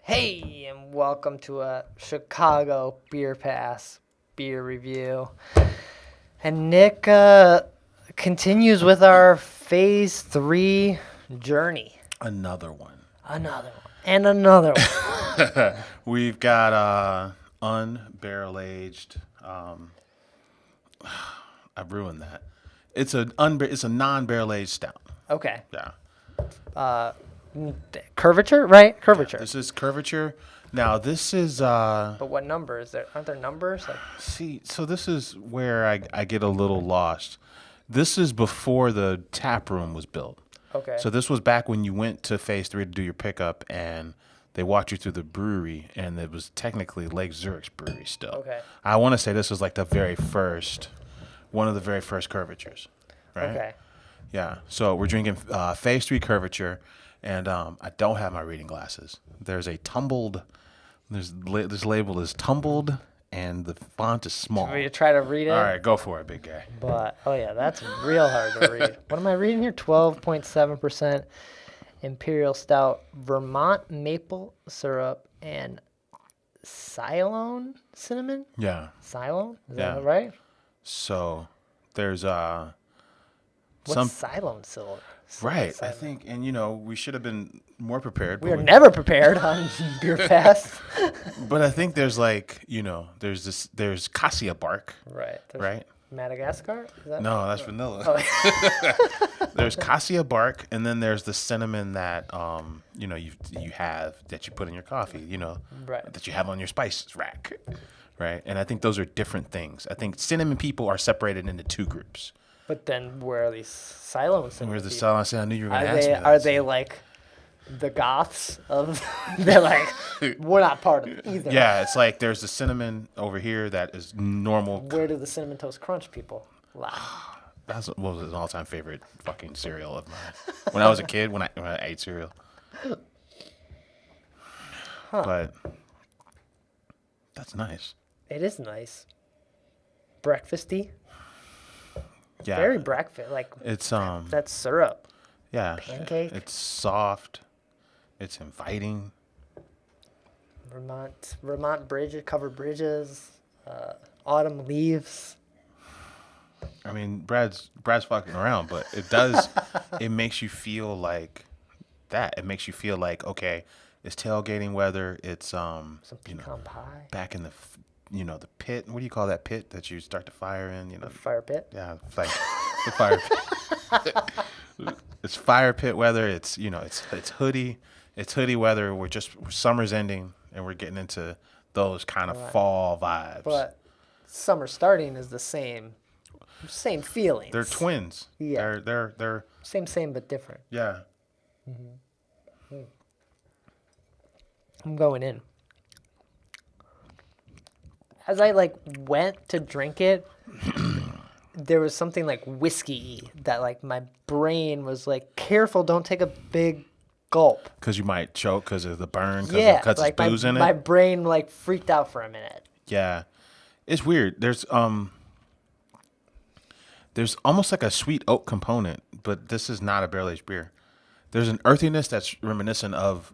Hey, and welcome to a Chicago Beer Pass beer review. And Nick continues with our Phase 3 journey. Another one. Another one. And another one. We've got unbarrel aged. I've ruined that. It's a non-barrel aged stout. Okay. Yeah. Curvature, right? Curvature. This is Curvature. Now this is But what number is there? Aren't there numbers? so this is where I get a little lost. This is before the tap room was built. Okay. So this was back when you went to Phase 3 to do your pickup, and they walked you through the brewery, and it was technically Lake Zurich's brewery still. Okay. I want to say this was like one of the very first Curvatures, right? Okay. Yeah. So we're drinking Phase 3 Curvature, and I don't have my reading glasses. There's a tumbled. This label is tumbled, and the font is small. Will you try to read it? All right, go for it, big guy. But, oh yeah, that's real hard to read. What am I reading here? 12.7% Imperial Stout, Vermont maple syrup, and Ceylon cinnamon? Yeah. Ceylon? Is Yeah. that right? So there's What's Ceylon syrup? Right. I think, and we should have been more prepared. We are never prepared on Beer Pass. But I think there's there's cassia bark. Right. Right. Madagascar? Is that No, that's vanilla. Oh. There's cassia bark, and then there's the cinnamon that you have that you put in your coffee. Right. That you have on your spice rack. Right. And I think those are different things. I think cinnamon people are separated into two groups. But then where are these Ceylon cinnamon Where's the people? Ceylon? I said I knew you were going to ask me that. Are they like the goths of? They're like, we're not part of it either. Yeah, it's like there's the cinnamon over here that is normal. Where do the Cinnamon Toast Crunch people lie? That was an all-time favorite fucking cereal of mine. When I was a kid, when I ate cereal. But that's nice. It is nice. Breakfasty. Yeah. Very breakfast. Like It's that syrup. yeah. Pancake. It's soft. It's inviting. Vermont bridges, covered bridges, autumn leaves. I mean, Brad's fucking around, but it does. It makes you feel like that. It makes you feel like, okay, it's tailgating weather. It's Some pecan pie. back in the the pit. What do you call that pit that you start the fire in? The fire pit. Yeah, like the fire pit. It's fire pit weather. It's it's hoodie. It's hoodie weather. Summer's ending, and we're getting into those kind of fall vibes. But summer starting is the same feelings. They're twins. Yeah. They're Same but different. yeah. I'm going in. As I went to drink it, there was something like whiskey that my brain was like, careful, don't take a big gulp. Because you might choke because of the burn. Yeah, because it's booze in it. My brain freaked out for a minute. Yeah, it's weird. There's almost like a sweet oak component, but this is not a barrel aged beer. There's an earthiness that's reminiscent of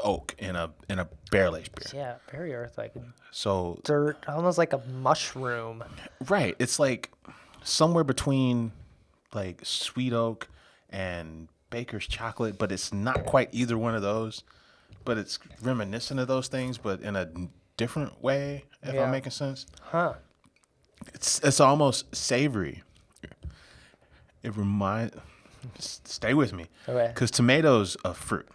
oak in a barrel aged beer. Yeah, very earth, So dirt, almost like a mushroom. right, it's like somewhere between like sweet oak and baker's chocolate, but it's not quite either one of those. But it's reminiscent of those things, but in a different way. If Yeah. I'm making sense. Huh. It's almost savory. It reminds. Stay with me. Okay. Because tomatoes a fruit,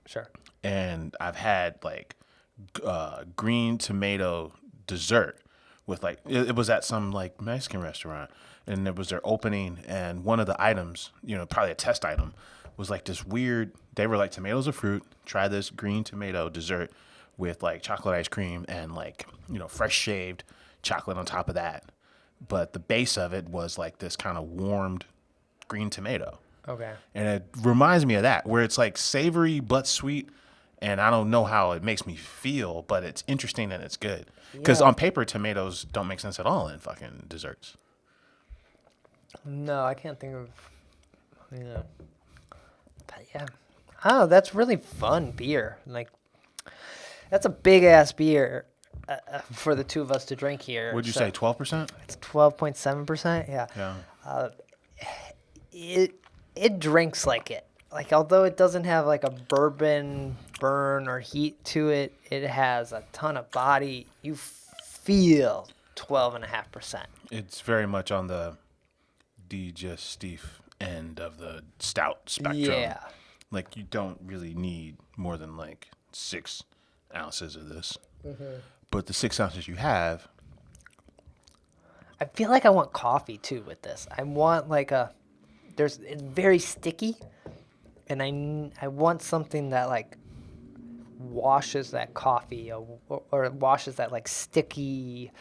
Sure. and I've had green tomato dessert with it was at some Mexican restaurant, and it was their opening, and one of the items, probably a test item, was this weird. They were like, tomatoes are fruit. Try this green tomato dessert with chocolate ice cream and fresh shaved chocolate on top of that. But the base of it was this kind of warmed green tomato. Okay. And it reminds me of that, where it's savory but sweet, and I don't know how it makes me feel, but it's interesting and it's good. Because Yeah. on paper, tomatoes don't make sense at all in fucking desserts. No, I can't think of. But yeah. Oh, that's really fun beer. That's a big ass beer for the two of us to drink here. Would you So say 12%? it's 12.7%? Yeah. Yeah. It drinks like it. Like, although it doesn't have like a bourbon burn or heat to it, it has a ton of body. You feel 12.5%. It's very much on the digestive end of the stout spectrum. Yeah. Like, you don't really need more than like 6 ounces of this. But the 6 ounces you have, I feel like I want coffee too with this. I want like it's very sticky, and I want something that like washes that coffee or washes that like sticky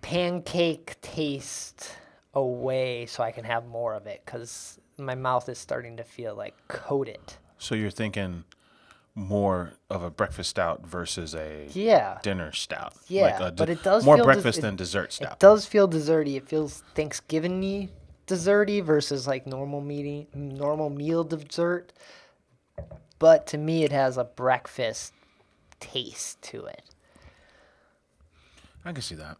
pancake taste away so I can have more of it, because my mouth is starting to feel like coated. so you're thinking more of a breakfast stout versus a Yeah. dinner stout. Yeah, Like a but it does more feel breakfast than dessert It stout. does feel desserty. It feels Thanksgiving-y desserty versus like normal meal dessert. But to me, it has a breakfast taste to it. I can see that.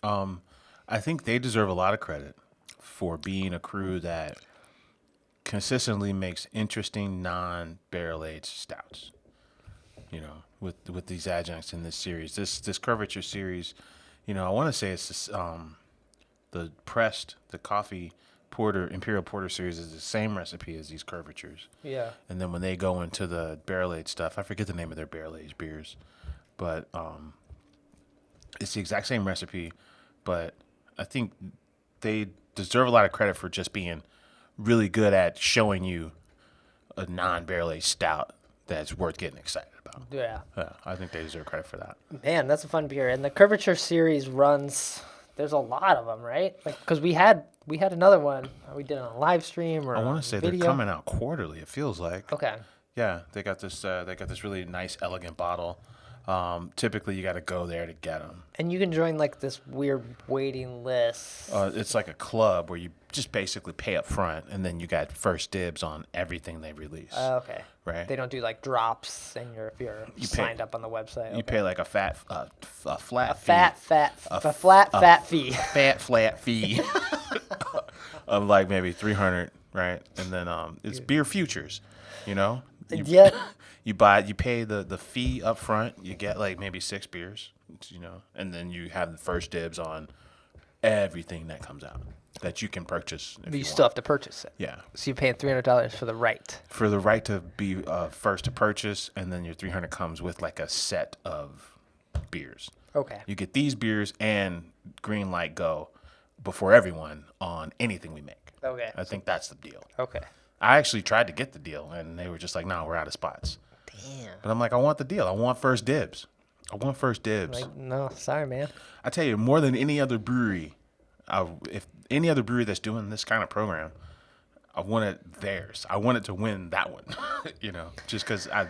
I think they deserve a lot of credit for being a crew that consistently makes interesting non-barrel aged stouts. You know, with these adjuncts in this series, this Curvature series, you know, I want to say it's this, the coffee porter Imperial Porter series is the same recipe as these Curvatures. Yeah. And then when they go into the barrel aged stuff, I forget the name of their barrel aged beers, but it's the exact same recipe. But I think they deserve a lot of credit for just being really good at showing you a non-barrel aged stout that's worth getting excited about. Yeah. Yeah, I think they deserve credit for that. Man, that's a fun beer. And the Curvature series runs, there's a lot of them, right? Like, because we had another one. We did it on a live stream or I want on to say video. they're coming out quarterly. It feels like. Okay. Yeah, they got this really nice, elegant bottle. Typically, you got to go there to get them. And you can join like this weird waiting list. It's like a club where you just basically pay up front, and then you got first dibs on everything they release. Okay. Right. They don't do like drops, and if you're signed up on the website. You pay like a flat flat fee. flat fee of like maybe 300, right? And then it's beer futures, you know. Yeah. You pay the fee up front. You get like maybe 6 beers, you know, and then you have the first dibs on everything that comes out that you can purchase. But you still have to purchase it. Yeah. So you're paying $300 for the right. For the right to be first to purchase, and then your 300 comes with like a set of beers. Okay. You get these beers and green light go before everyone on anything we make. Okay. I think that's the deal. Okay. I actually tried to get the deal, and they were just like, "No, we're out of spots." Damn. But I'm like, I want the deal. I want first dibs. I want first dibs. Like, no, sorry, man. I tell you, more than any other brewery, if any other brewery that's doing this kind of program, I want it theirs. I want it to win that one, you know, just because I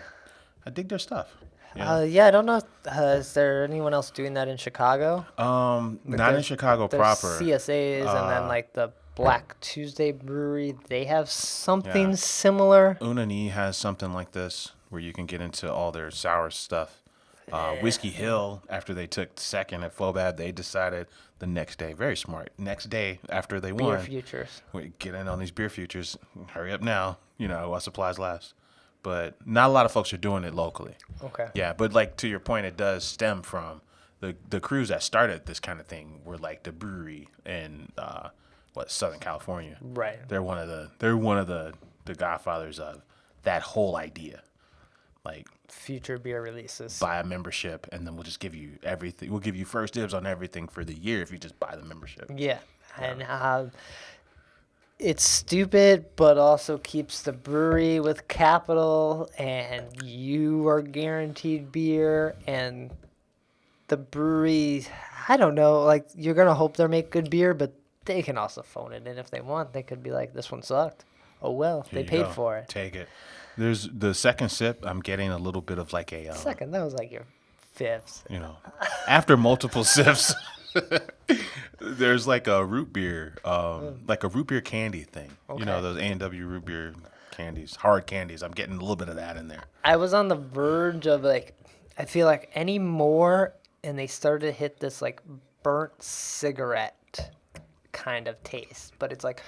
dig their stuff. You know? Yeah, I don't know. Is there anyone else doing that in Chicago? Not in Chicago There's proper. CSAs, and then like the Black Tuesday Brewery, they have something Yeah. similar. Unani has something like this where you can get into all their sour stuff. Whiskey Hill, after they took second at Fobab, they decided the next day, very smart, next day after they Beer won, futures. we get in on these beer futures. Hurry up now, you know, while supplies last. But not a lot of folks are doing it locally. Okay. Yeah, but like to your point, it does stem from the crews that started this kind of thing were like the brewery in Southern California. Right. They're one of the godfathers of that whole idea. Like, Future beer releases. buy a membership, and then we'll just give you everything. We'll give you first dibs on everything for the year if you just buy the membership. Yeah. And it's stupid, but also keeps the brewery with capital, and you are guaranteed beer, and the brewery, I don't know, like, you're going to hope they make good beer, but they can also phone it in if they want. They could be like, this one sucked. Oh, well, Here they you paid go. for it. Take it. There's the second sip. I'm getting a little bit of like a Second, that was like your fifth. you know, after multiple sips, there's like a root beer, like a root beer candy thing. You know, Okay. those A&W root beer candies, hard candies. I'm getting a little bit of that in there. I was on the verge of like, I feel like any more, and they started to hit this like burnt cigarette kind of taste. But it's like,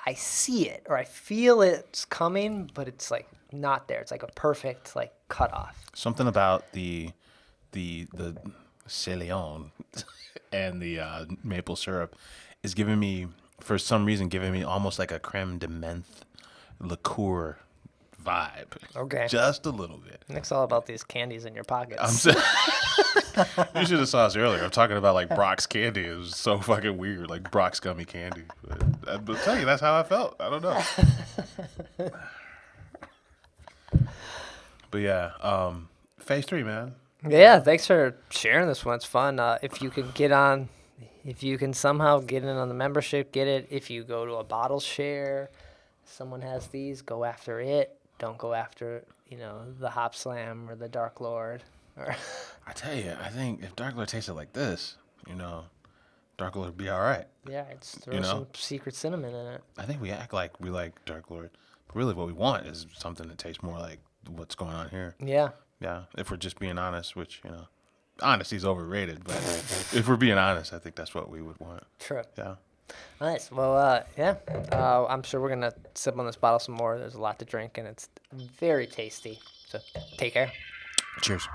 I see it or I feel it's coming, but it's like not there. It's like a perfect like cutoff. Something about the Ceylon and the maple syrup is giving me, for some reason, almost like a creme de menthe liqueur vibe. Okay. Just a little bit. Nick's all about these candies in your pockets. You should have saw us earlier. I'm talking about like Brock's candy. It was so fucking weird, like Brock's gummy candy. But I'll tell you, that's how I felt. I don't know. But yeah, phase 3, man. Yeah, thanks for sharing this one. It's fun. If you can somehow get in on the membership, get it. If you go to a bottle share, someone has these, go after it. Don't go after, the Hop Slam or the Dark Lord. I tell you, I think if Dark Lord tasted like this, Dark Lord would be all right. Yeah, it's throw some secret cinnamon in it. I think we act like we like Dark Lord. But really what we want is something that tastes more like what's going on here. Yeah. Yeah, if we're just being honest, which, honesty's overrated, but if we're being honest, I think that's what we would want. True. Yeah. Nice. Well, yeah. I'm sure we're going to sip on this bottle some more. There's a lot to drink, and it's very tasty. So take care. Cheers.